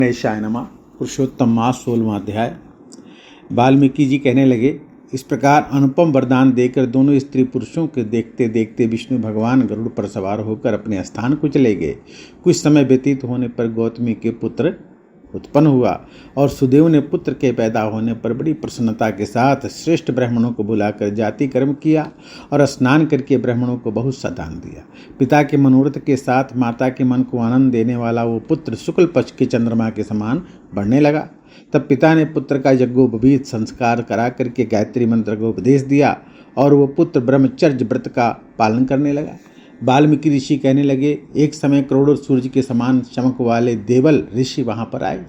गणेशाय नमः। पुरुषोत्तम मास 16वां अध्याय। वाल्मीकि जी कहने लगे, इस प्रकार अनुपम वरदान देकर दोनों स्त्री पुरुषों के देखते देखते विष्णु भगवान गरुड़ पर सवार होकर अपने स्थान को चले गए। कुछ समय व्यतीत होने पर गौतमी के पुत्र उत्पन्न हुआ और सुदेव ने पुत्र के पैदा होने पर बड़ी प्रसन्नता के साथ श्रेष्ठ ब्राह्मणों को बुलाकर जाति कर्म किया और स्नान करके ब्राह्मणों को बहुत सा दान दिया। पिता के मनोरथ के साथ माता के मन को आनंद देने वाला वो पुत्र शुक्ल पक्ष के चंद्रमा के समान बढ़ने लगा। तब पिता ने पुत्र का यज्ञोपवीत संस्कार करा करके गायत्री मंत्र को उपदेश दिया और वो पुत्र ब्रह्मचर्य व्रत का पालन करने लगा। वाल्मीकि ऋषि कहने लगे, एक समय करोड़ों सूर्य के समान चमक वाले देवल ऋषि वहां पर आए।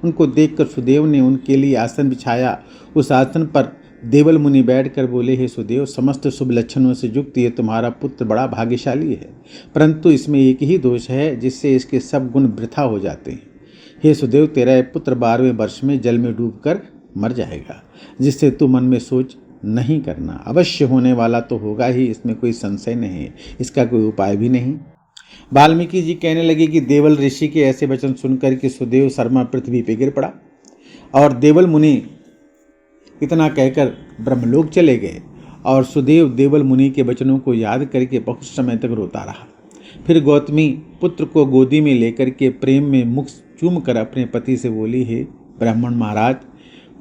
उनको देखकर सुदेव ने उनके लिए आसन बिछाया। उस आसन पर देवल मुनि बैठकर बोले, हे सुदेव, समस्त शुभ लक्षणों से युक्त ये तुम्हारा पुत्र बड़ा भाग्यशाली है, परंतु इसमें एक ही दोष है जिससे इसके सब गुण वृथा हो जाते हैं। हे सुदेव, तेरा यह पुत्र 12वें वर्ष में जल में डूबकर मर जाएगा, जिससे तू मन में सोच नहीं करना। अवश्य होने वाला तो होगा ही, इसमें कोई संशय नहीं है, इसका कोई उपाय भी नहीं। वाल्मीकि जी कहने लगे कि देवल ऋषि के ऐसे वचन सुनकर के सुदेव शर्मा पृथ्वी पे गिर पड़ा और देवल मुनि इतना कहकर ब्रह्मलोक चले गए। और सुदेव देवल मुनि के वचनों को याद करके बहुत समय तक रोता रहा। फिर गौतमी पुत्र को गोदी में लेकर के प्रेम में मुख चूम कर अपने पति से बोली, हे ब्राह्मण महाराज,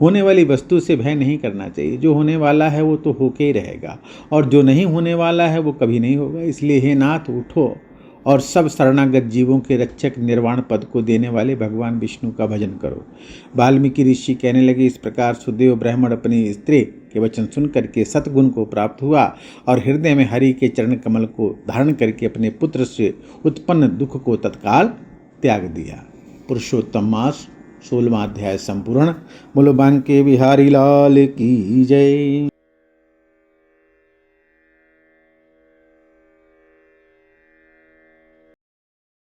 होने वाली वस्तु से भय नहीं करना चाहिए। जो होने वाला है वो तो होके ही रहेगा और जो नहीं होने वाला है वो कभी नहीं होगा। इसलिए हे नाथ, उठो और सब शरणागत जीवों के रक्षक निर्वाण पद को देने वाले भगवान विष्णु का भजन करो। वाल्मीकि ऋषि कहने लगे, इस प्रकार सुदेव ब्राह्मण अपनी स्त्री के वचन सुन करके सतगुण को प्राप्त हुआ और हृदय में हरि के चरण कमल को धारण करके अपने पुत्र से उत्पन्न दुख को तत्काल त्याग दिया। पुरुषोत्तम मास 16वां अध्याय संपूर्ण। बोलो बांके बिहारी लाल की जय।